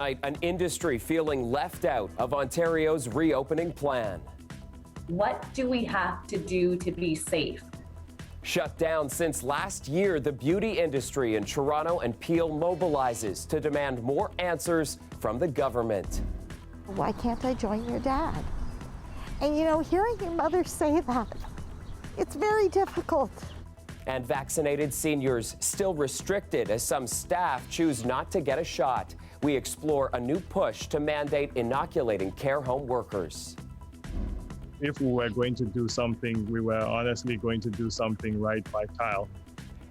An industry feeling left out of Ontario's reopening plan. What do we have to do to be safe? Shut down since last year, the beauty industry in Toronto and Peel mobilizes to demand more answers from the government. Why can't I join your dad? And you know, hearing your mother say that, it's very difficult. And vaccinated seniors still restricted as some staff choose not to get a shot. We explore a new push to mandate inoculating care home workers. If we were going to do something, we were honestly going to do something right by Kyle.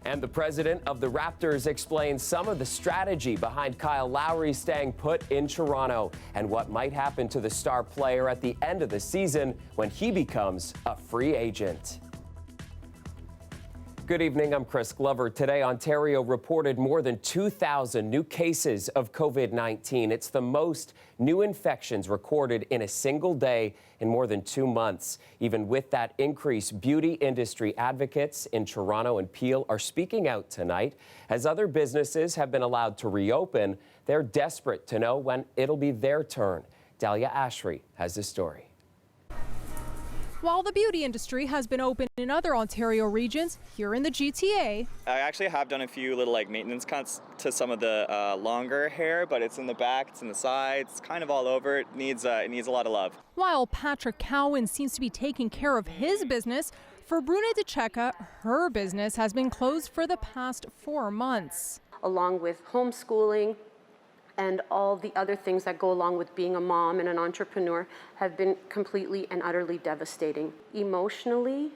And the president of the Raptors explains some of the strategy behind Kyle Lowry staying put in Toronto and what might happen to the star player at the end of the season when he becomes a free agent. Good evening, I'm Chris Glover. Today, Ontario reported more than 2,000 new cases of COVID-19. It's the most new infections recorded in a single day in more than 2 months. Even with that increase, beauty industry advocates in Toronto and Peel are speaking out tonight. As other businesses have been allowed to reopen, they're desperate to know when it'll be their turn. Dahlia Ashry has the story. While the beauty industry has been open in other Ontario regions, here in the GTA, I actually have done a few little maintenance cuts to some of the longer hair, but it's in the back, it's in the sides, it's kind of all over. It needs a lot of love. While Patrick Cowan seems to be taking care of his business, for Bruna DeCecca, her business has been closed for the past 4 months. Along with homeschooling and all the other things that go along with being a mom and an entrepreneur have been completely and utterly devastating. Emotionally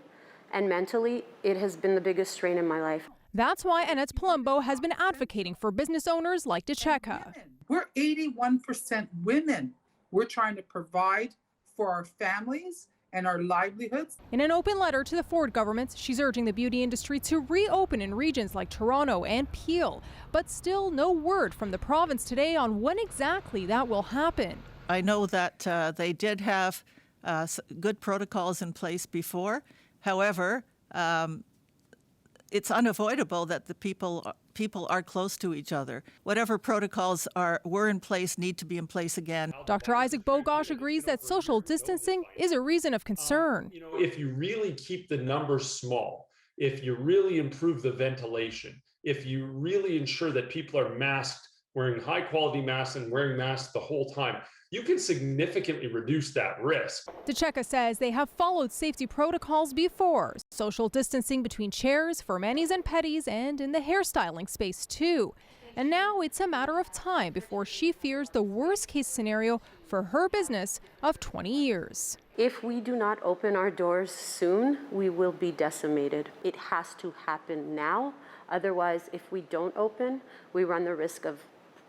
and mentally, it has been the biggest strain in my life. That's why Annette Palumbo has been advocating for business owners like DeCecca. We're 81% women. We're trying to provide for our families and our livelihoods. In an open letter to the Ford government, she's urging the beauty industry to reopen in regions like Toronto and Peel. But still no word from the province today on when exactly that will happen. I know that they did have good protocols in place before. However, it's unavoidable that the people are close to each other. Whatever protocols were in place need to be in place again. Dr. Isaac Bogosh agrees that social distancing is a reason of concern. If you really keep the numbers small, if you really improve the ventilation, if you really ensure that people are masked, wearing high quality masks and wearing masks the whole time, you can significantly reduce that risk. DeCecca says they have followed safety protocols before. Social distancing between chairs for manis and petties and in the hairstyling space too. And now it's a matter of time before she fears the worst case scenario for her business of 20 years. If we do not open our doors soon, we will be decimated. It has to happen now. Otherwise, if we don't open, we run the risk of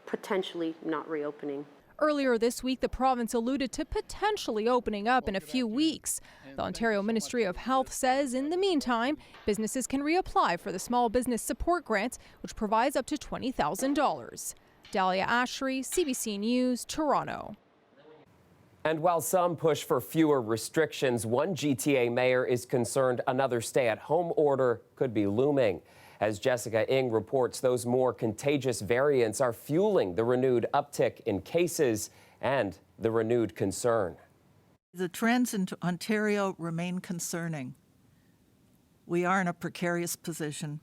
potentially not reopening. Earlier this week, the province alluded to potentially opening up in a few weeks. The Ontario Ministry of Health says in the meantime, businesses can reapply for the Small Business Support Grant, which provides up to $20,000. Dahlia Ashry, CBC News, Toronto. And while some push for fewer restrictions, one GTA mayor is concerned another stay-at-home order could be looming. As Jessica Ng reports, those more contagious variants are fueling the renewed uptick in cases and the renewed concern. The trends in Ontario remain concerning. We are in a precarious position.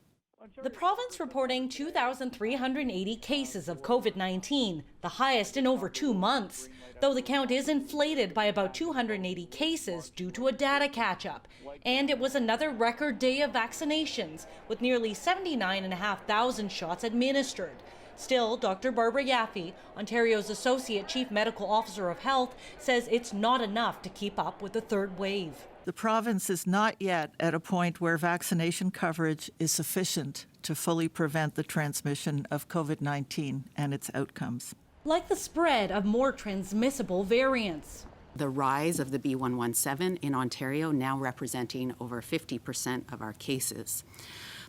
The province reporting 2,380 cases of COVID-19, the highest in over 2 months, though the count is inflated by about 280 cases due to a data catch-up. And it was another record day of vaccinations, with nearly 79,500 shots administered. Still, Dr. Barbara Yaffe, Ontario's Associate Chief Medical Officer of Health, says it's not enough to keep up with the third wave. The province is not yet at a point where vaccination coverage is sufficient to fully prevent the transmission of COVID-19 and its outcomes. Like the spread of more transmissible variants. The rise of the B117 in Ontario now representing over 50% of our cases.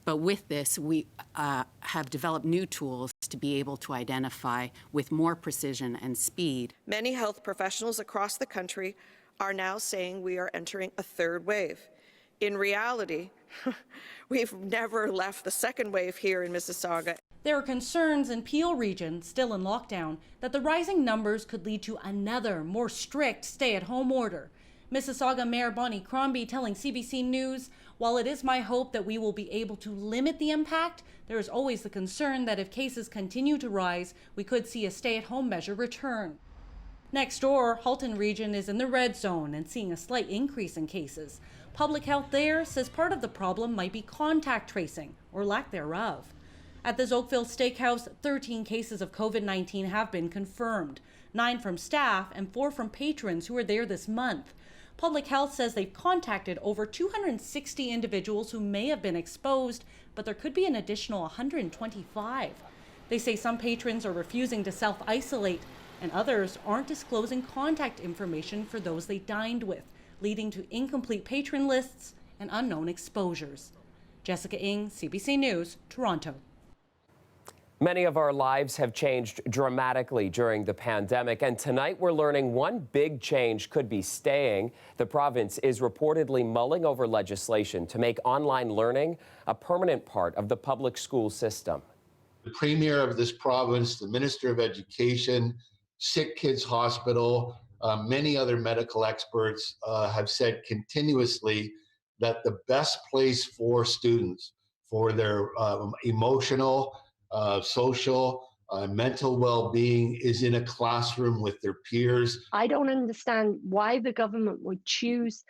But with this, we have developed new tools to be able to identify with more precision and speed. Many health professionals across the country are now saying we are entering a third wave. In reality, we've never left the second wave here in Mississauga. There are concerns in Peel region, still in lockdown, that the rising numbers could lead to another, more strict stay-at-home order. Mississauga Mayor Bonnie Crombie telling CBC News, while it is my hope that we will be able to limit the impact, there is always the concern that if cases continue to rise, we could see a stay-at-home measure return. Next door, Halton region is in the red zone and seeing a slight increase in cases. Public health there says part of the problem might be contact tracing, or lack thereof. At the Oakville Steakhouse, 13 cases of COVID-19 have been confirmed, 9 from staff and 4 from patrons who were there this month. Public health says they've contacted over 260 individuals who may have been exposed, but there could be an additional 125. They say some patrons are refusing to self-isolate, and others aren't disclosing contact information for those they dined with, leading to incomplete patron lists and unknown exposures. Jessica Ng, CBC News, Toronto. Many of our lives have changed dramatically during the pandemic, and tonight we're learning one big change could be staying. The province is reportedly mulling over legislation to make online learning a permanent part of the public school system. The Premier of this province, the Minister of Education, Sick Kids Hospital, many other medical experts have said continuously that the best place for students, for their emotional, social, mental well-being is in a classroom with their peers. I don't understand why the government would choose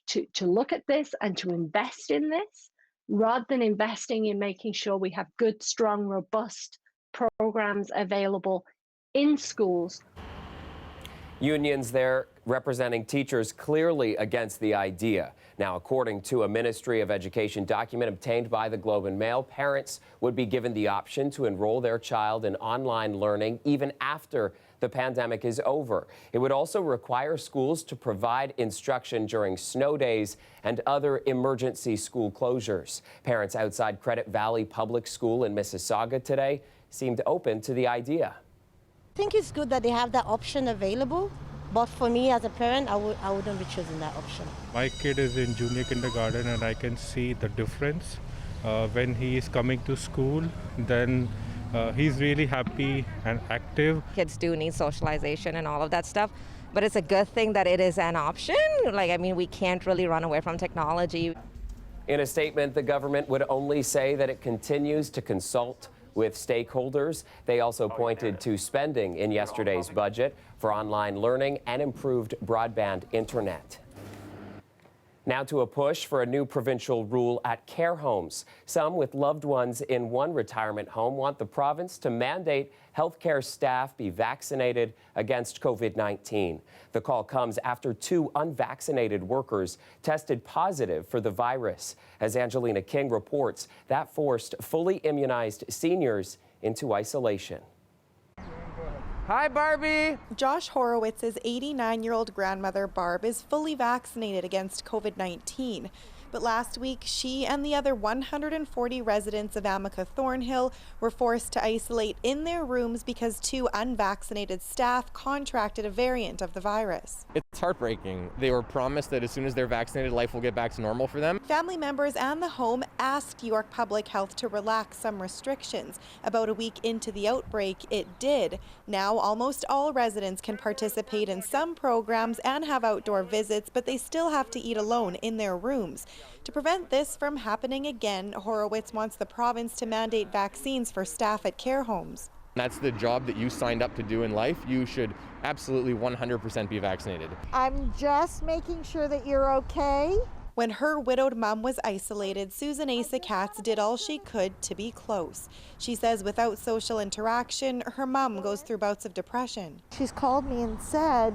to look at this and to invest in this rather than investing in making sure we have good, strong, robust programs available in schools. Unions there representing teachers clearly against the idea. Now, according to a Ministry of Education document obtained by the Globe and Mail, parents would be given the option to enroll their child in online learning even after the pandemic is over. It would also require schools to provide instruction during snow days and other emergency school closures. Parents outside Credit Valley Public School in Mississauga today seemed open to the idea. I think it's good that they have that option available, but for me as a parent, I wouldn't be choosing that option. My kid is in junior kindergarten and I can see the difference. When he is coming to school, then he's really happy and active. Kids do need socialization and all of that stuff, but it's a good thing that it is an option. We can't really run away from technology. In a statement, the government would only say that it continues to consult with stakeholders. They also pointed to spending in yesterday's budget for online learning and improved broadband internet. Now to a push for a new provincial rule at care homes. Some with loved ones in one retirement home want the province to mandate healthcare staff be vaccinated against COVID-19. The call comes after 2 unvaccinated workers tested positive for the virus. As Angelina King reports, that forced fully immunized seniors into isolation. Hi, Barbie. Josh Horowitz's 89-year-old grandmother, Barb, is fully vaccinated against COVID-19. But last week, she and the other 140 residents of Amica Thornhill were forced to isolate in their rooms because 2 unvaccinated staff contracted a variant of the virus. It's heartbreaking. They were promised that as soon as they're vaccinated, life will get back to normal for them. Family members and the home asked York Public Health to relax some restrictions. About a week into the outbreak, it did. Now, almost all residents can participate in some programs and have outdoor visits, but they still have to eat alone in their rooms. To prevent this from happening again, Horowitz wants the province to mandate vaccines for staff at care homes. That's the job that you signed up to do in life. You should absolutely 100% be vaccinated. I'm just making sure that you're okay. When her widowed mom was isolated, Susan Asa Katz did all she could to be close. She says without social interaction, her mom goes through bouts of depression. She's called me and said,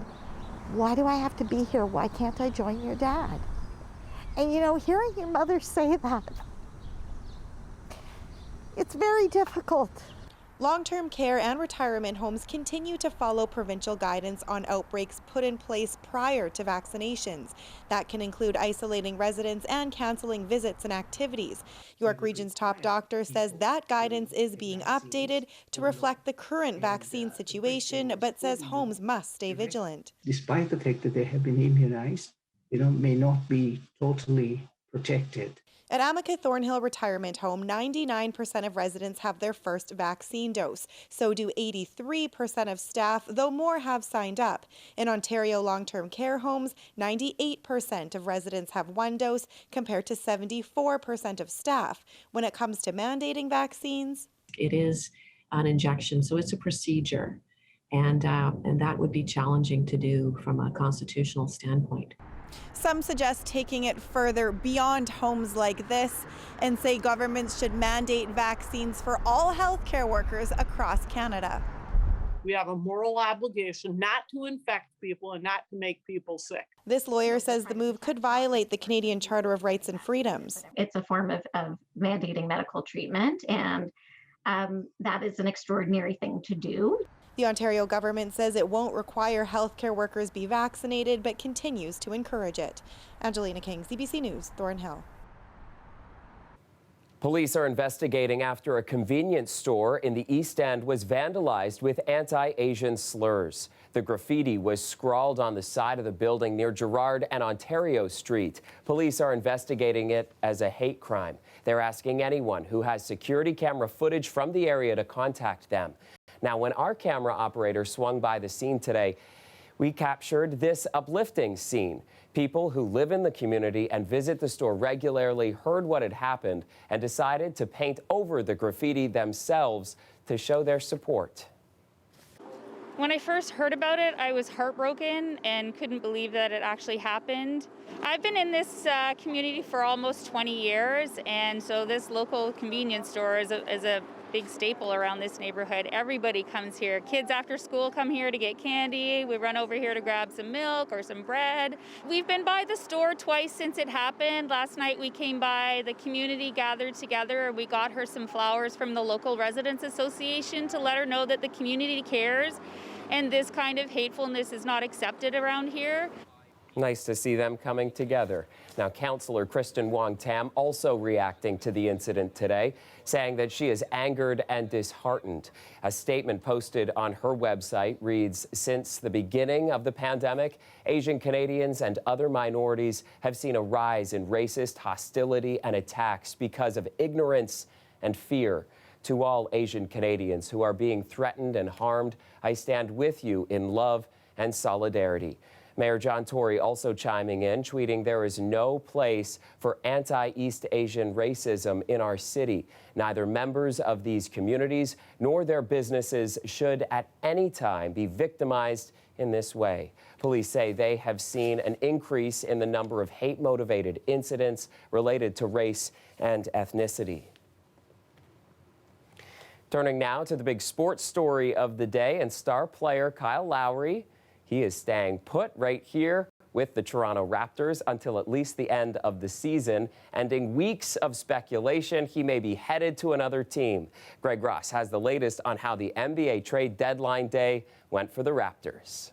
"Why do I have to be here? Why can't I join your dad?" And hearing your mother say that, it's very difficult. Long-term care and retirement homes continue to follow provincial guidance on outbreaks put in place prior to vaccinations. That can include isolating residents and canceling visits and activities. York Region's top doctor says that guidance is being updated to reflect the current vaccine situation, but says homes must stay vigilant. Despite the fact that they have been immunized, may not be totally protected. At Amica Thornhill Retirement Home, 99% of residents have their first vaccine dose. So do 83% of staff, though more have signed up. In Ontario long-term care homes, 98% of residents have one dose compared to 74% of staff. When it comes to mandating vaccines, it is an injection, so it's a procedure. And that would be challenging to do from a constitutional standpoint. some suggest taking it further beyond homes like this and say governments should mandate vaccines for all healthcare workers across Canada. We have a moral obligation not to infect people and not to make people sick. This lawyer says the move could violate the Canadian Charter of Rights and Freedoms. It's a form of mandating medical treatment, and that is an extraordinary thing to do. The Ontario government says it won't require healthcare workers be vaccinated, but continues to encourage it. Angelina King, CBC News, Thornhill. Police are investigating after a convenience store in the East End was vandalized with anti-Asian slurs. The graffiti was scrawled on the side of the building near Gerrard and Ontario Street. Police are investigating it as a hate crime. They're asking anyone who has security camera footage from the area to contact them. Now, when our camera operator swung by the scene today, we captured this uplifting scene. People who live in the community and visit the store regularly heard what had happened and decided to paint over the graffiti themselves to show their support. When I first heard about it, I was heartbroken and couldn't believe that it actually happened. I've been in this community for almost 20 years, and so this local convenience store is a big staple around this neighborhood. Everybody comes here. Kids after school come here to get candy. We run over here to grab some milk or some bread. We've been by the store twice since it happened. Last night we came by, the community gathered together, and we got her some flowers from the local residents association to let her know that the community cares and this kind of hatefulness is not accepted around here. Nice to see them coming together. Now, Councillor Kristen Wong-Tam also reacting to the incident today, saying that she is angered and disheartened. A statement posted on her website reads, "Since the beginning of the pandemic, Asian Canadians and other minorities have seen a rise in racist hostility and attacks because of ignorance and fear. To all Asian Canadians who are being threatened and harmed, I stand with you in love and solidarity." Mayor John Tory also chiming in, tweeting, "There is no place for anti-East Asian racism in our city. Neither members of these communities nor their businesses should at any time be victimized in this way." Police say they have seen an increase in the number of hate-motivated incidents related to race and ethnicity. Turning now to the big sports story of the day, and star player Kyle Lowry. He is staying put right here with the Toronto Raptors until at least the end of the season, ending weeks of speculation he may be headed to another team. Greg Ross has the latest on how the NBA trade deadline day went for the Raptors.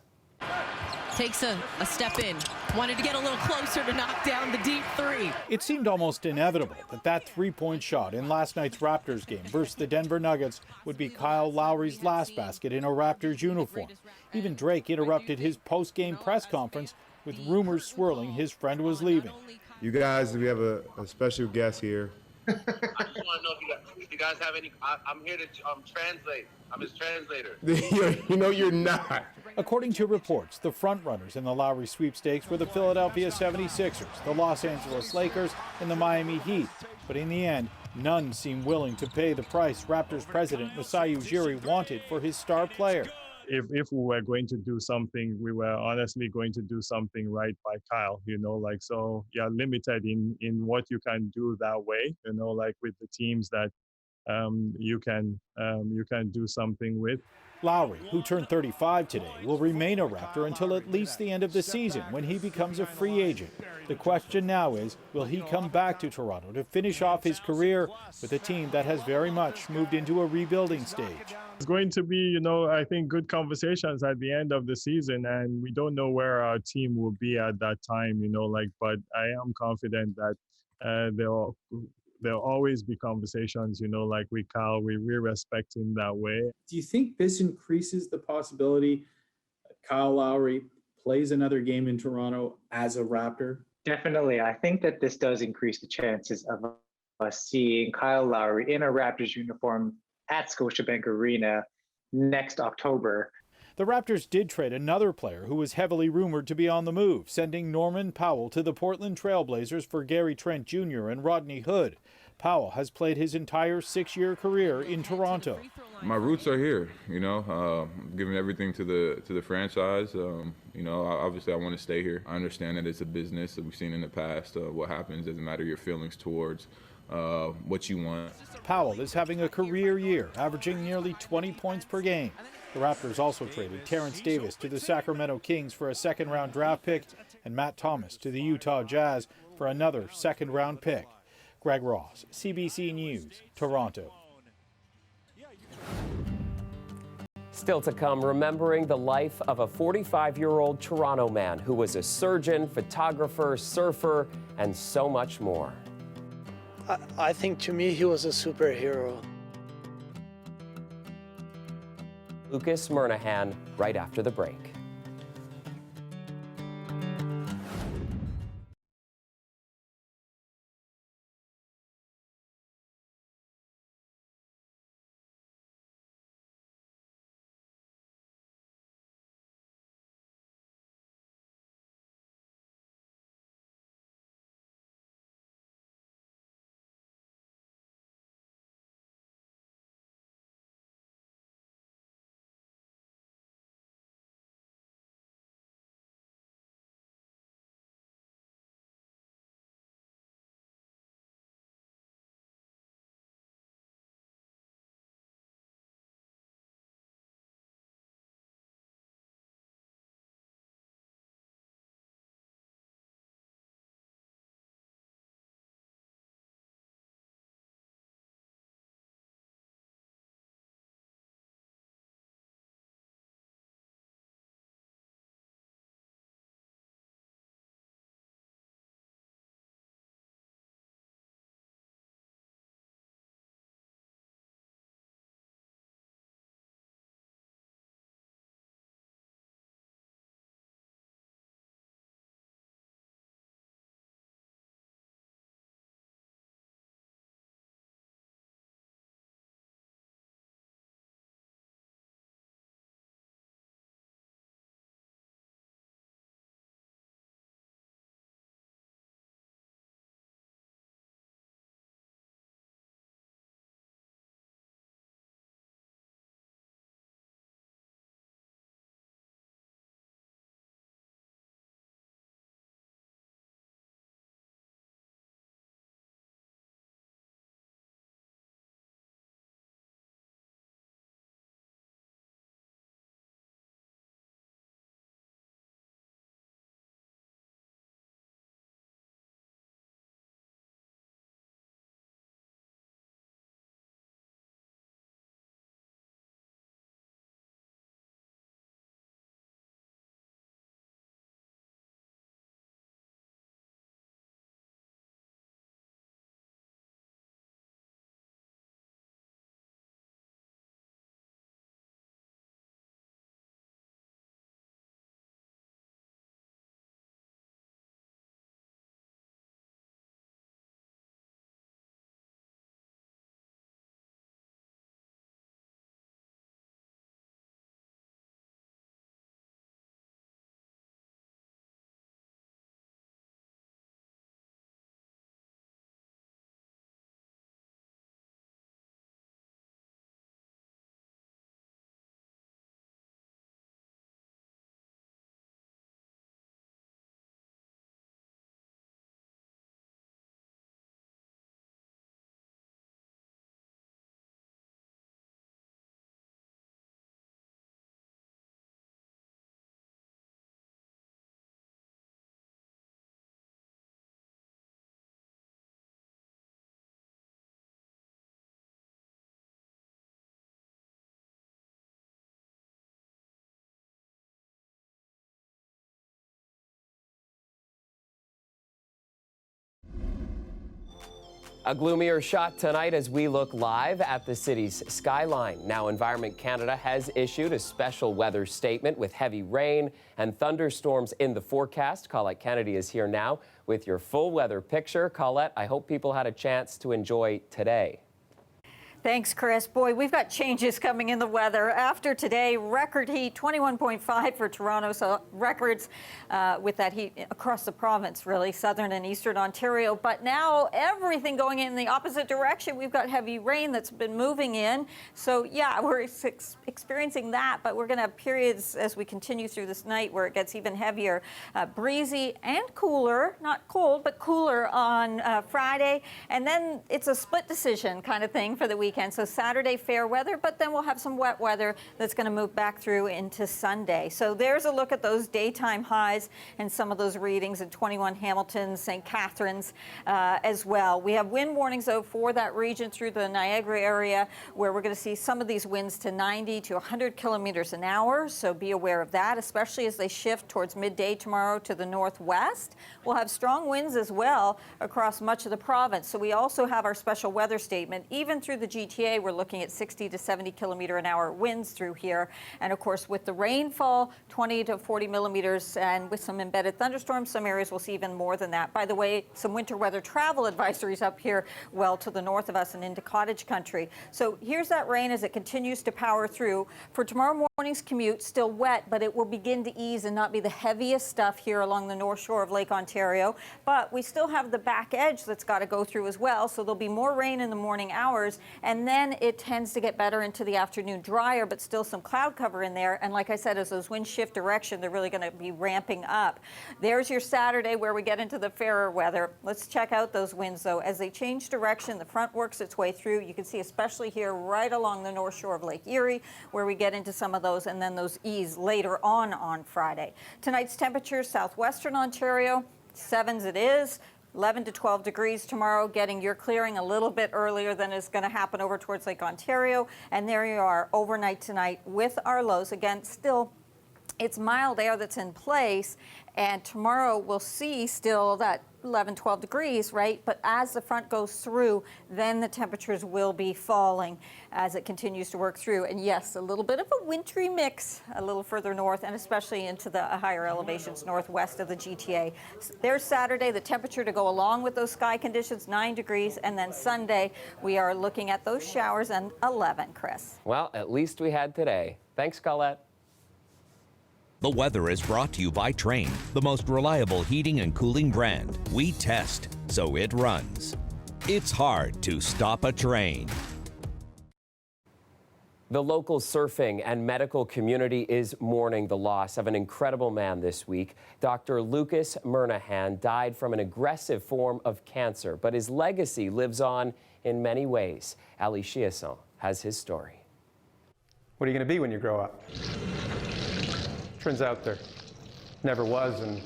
Takes a step in. Wanted to get a little closer to knock down the deep three. It seemed almost inevitable that three-point shot in last night's Raptors game versus the Denver Nuggets would be Kyle Lowry's last basket in a Raptors uniform. Even Drake interrupted his post-game press conference with rumors swirling his friend was leaving. You guys, we have a special guest here. I just want to know if you guys have any. I'm here to translate. I'm his translator. You know you're not. According to reports, the frontrunners in the Lowry sweepstakes were the Philadelphia 76ers, the Los Angeles Lakers, and the Miami Heat. But in the end, none seemed willing to pay the price Raptors president Masai Ujiri wanted for his star player. If we were going to do something, we were honestly going to do something right by Kyle, so you're limited in what you can do that way, with the teams that you can do something with. Lowry, who turned 35 today, will remain a Raptor until at least the end of the season when he becomes a free agent. The question now is, will he come back to Toronto to finish off his career with a team that has very much moved into a rebuilding stage? It's going to be, I think, good conversations at the end of the season, and we don't know where our team will be at that time, but I am confident that there'll always be conversations, with Kyle. We respect him that way. Do you think this increases the possibility that Kyle Lowry plays another game in Toronto as a Raptor? Definitely. I think that this does increase the chances of us seeing Kyle Lowry in a Raptors uniform at Scotiabank Arena next October. The Raptors did trade another player who was heavily rumored to be on the move, sending Norman Powell to the Portland Trailblazers for Gary Trent Jr. and Rodney Hood. Powell has played his entire 6-year career in Toronto. My roots are here, giving everything to the franchise. Obviously I want to stay here. I understand that it's a business that we've seen in the past. What happens doesn't matter your feelings towards what you want. Powell is having a career year, averaging nearly 20 points per game. The Raptors also traded Terrence Davis to the Sacramento Kings for a second-round draft pick and Matt Thomas to the Utah Jazz for another second-round pick. Greg Ross, CBC News, Toronto. Still to come, remembering the life of a 45-year-old Toronto man who was a surgeon, photographer, surfer, and so much more. I think to me he was a superhero. Lucas Mirnahan, right after the break. A gloomier shot tonight as we look live at the city's skyline. Now, Environment Canada has issued a special weather statement with heavy rain and thunderstorms in the forecast. Colette Kennedy is here now with your full weather picture. Colette, I hope people had a chance to enjoy today. Thanks, Chris. Boy, we've got changes coming in the weather. After today, record heat, 21.5 for Toronto, so records with that heat across the province, really, southern and eastern Ontario. But now everything going in the opposite direction. We've got heavy rain that's been moving in. So, yeah, we're experiencing that, but we're going to have periods as we continue through this night where it gets even heavier, breezy and cooler, not cold, but cooler on Friday. And then it's a split decision kind of thing for the weekend. So Saturday, fair weather, but then we'll have some wet weather that's going to move back through into Sunday. So there's a look at those daytime highs and some of those readings in 21 Hamilton, St. Catharines as well. We have wind warnings, though, for that region through the Niagara area, where we're going to see some of these winds to 90 to 100 kilometers an hour. So be aware of that, especially as they shift towards midday tomorrow to the northwest. We'll have strong winds as well across much of the province. So we also have our special weather statement, even through the GTA, we're looking at 60 to 70 kilometer an hour winds through here. And of course, with the rainfall, 20 to 40 millimeters, and with some embedded thunderstorms, some areas will see even more than that. By the way, some winter weather travel advisories up here well to the north of us and into cottage country. So here's that rain as it continues to power through. For tomorrow morning's commute, still wet, but it will begin to ease and not be the heaviest stuff here along the north shore of Lake Ontario. But we still have the back edge that's got to go through as well. So there'll be more rain in the morning hours. And then it tends to get better into the afternoon, drier, but still some cloud cover in there. And like I said, as those winds shift direction, they're really going to be ramping up. There's your Saturday where we get into the fairer weather. Let's check out those winds, though. As they change direction, the front works its way through. You can see especially here right along the north shore of Lake Erie, where we get into some of those, and then those ease later on Friday. Tonight's temperatures, southwestern Ontario, 7s it is. 11 to 12 degrees tomorrow, getting your clearing a little bit earlier than is going to happen over towards Lake Ontario. And there you are overnight tonight with our lows. Again, still, it's mild air that's in place. And tomorrow we'll see still that 11, 12 degrees, right? But as the front goes through, then the temperatures will be falling as it continues to work through. And yes, a little bit of a wintry mix a little further north and especially into the higher elevations northwest of the GTA. There's Saturday, the temperature to go along with those sky conditions, 9 degrees. And then Sunday, we are looking at those showers and 11, Chris. Well, at least we had today. Thanks, Colette. The weather is brought to you by Trane, the most reliable heating and cooling brand. We test, so it runs. It's hard to stop a train. The local surfing and medical community is mourning the loss of an incredible man this week. Dr. Lucas Mirnahan died from an aggressive form of cancer, but his legacy lives on in many ways. Ali Chiasson has his story. What are you going to be when you grow up? Turns out there never was and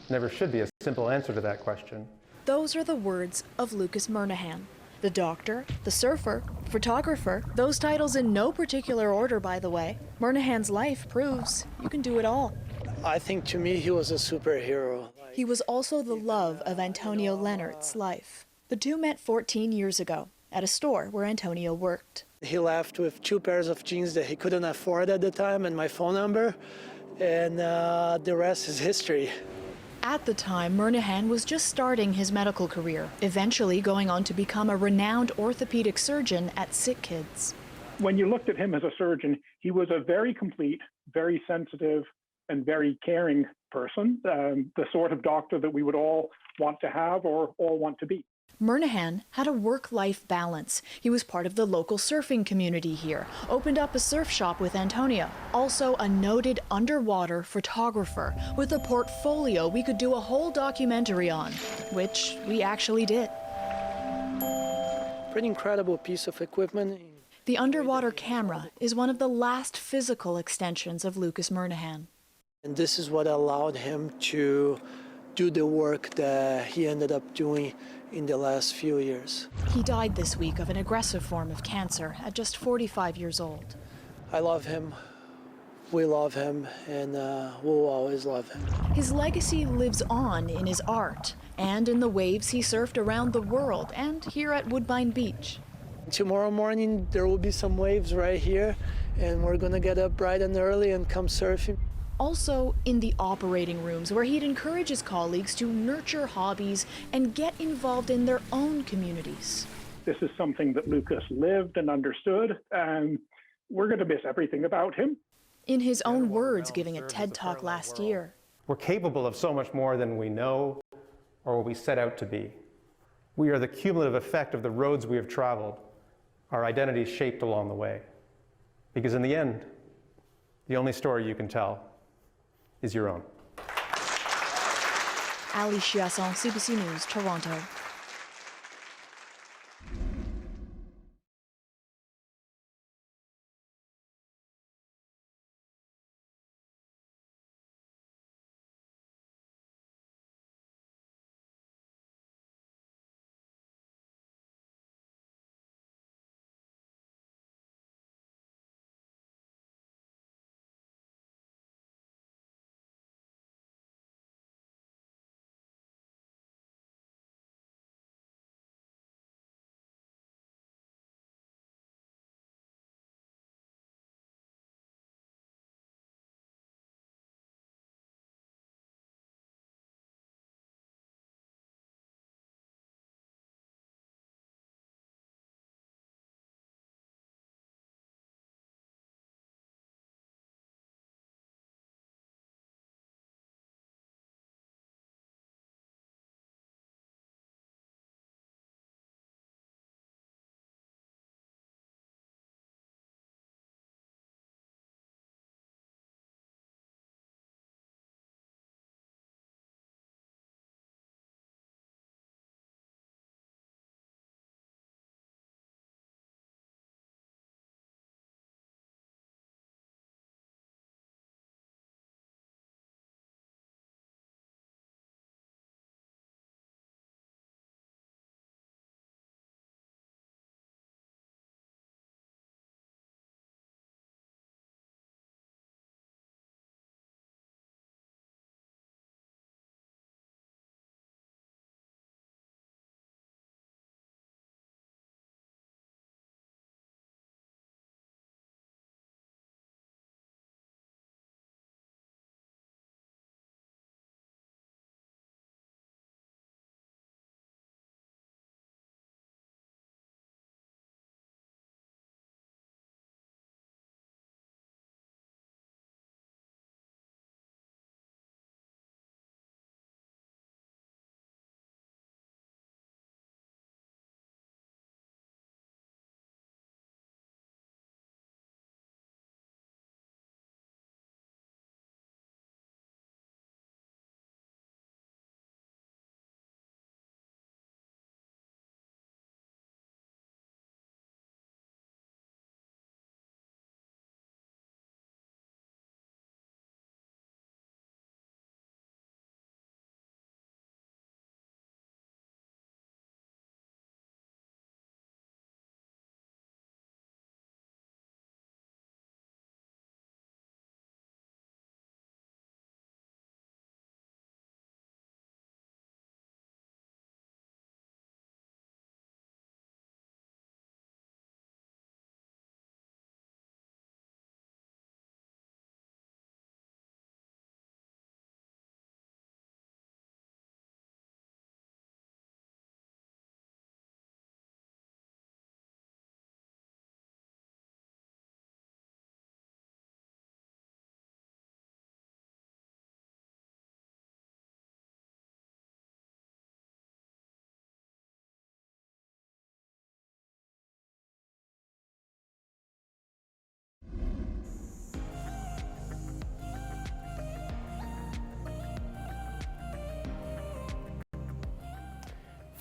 never should be a simple answer to that question. Those are the words of Lucas Mirnahan. The doctor, the surfer, photographer, those titles in no particular order, by the way. Mirnahan's life proves you can do it all. I think to me he was a superhero. He was also the love of Antonio Leonard's life. The two met 14 years ago at a store where Antonio worked. He left with 2 pairs of jeans that he couldn't afford at the time and my phone number. And the rest is history. At the time, Mirnahan was just starting his medical career, eventually going on to become a renowned orthopedic surgeon at Sick Kids. When you looked at him as a surgeon, he was a very complete, very sensitive, and very caring person, the sort of doctor that we would all want to have or all want to be. Mirnahan had a work-life balance. He was part of the local surfing community here, opened up a surf shop with Antonio, also a noted underwater photographer with a portfolio we could do a whole documentary on, which we actually did. Pretty incredible piece of equipment. The underwater camera is one of the last physical extensions of Lucas Mirnahan. And this is what allowed him to do the work that he ended up doing in the last few years. He died this week of an aggressive form of cancer at just 45 years old. I love him we love him, and we'll always love him. His legacy lives on in his art and in the waves he surfed around the world and here at Woodbine Beach. Tomorrow morning, there will be some waves right here, and we're gonna get up bright and early and come surfing. Also in the operating rooms, where he'd encourage his colleagues to nurture hobbies and get involved in their own communities. This is something that Lucas lived and understood, and we're going to miss everything about him. In his own words, giving a TED Talk last year. We're capable of so much more than we know or what we set out to be. We are the cumulative effect of the roads we have traveled, our identities shaped along the way. Because in the end, the only story you can tell is your own. Ali Chiasson, CBC News, Toronto.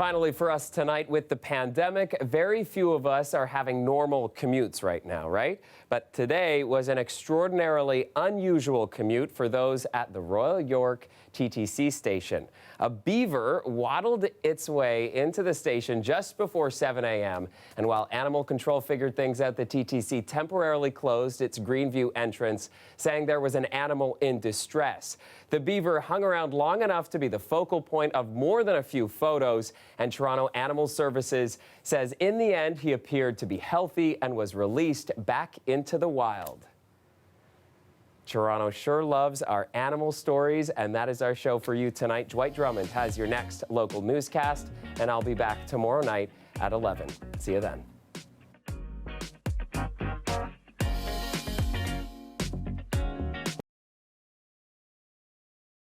Finally, for us tonight, with the pandemic, very few of us are having normal commutes right now, right? But today was an extraordinarily unusual commute for those at the Royal York TTC station. A beaver waddled its way into the station just before 7 a.m. And while animal control figured things out, the TTC temporarily closed its Greenview entrance, saying there was an animal in distress. The beaver hung around long enough to be the focal point of more than a few photos, and Toronto Animal Services says in the end he appeared to be healthy and was released back into the wild. Toronto sure loves our animal stories, and that is our show for you tonight. Dwight Drummond has your next local newscast, and I'll be back tomorrow night at 11. See you then.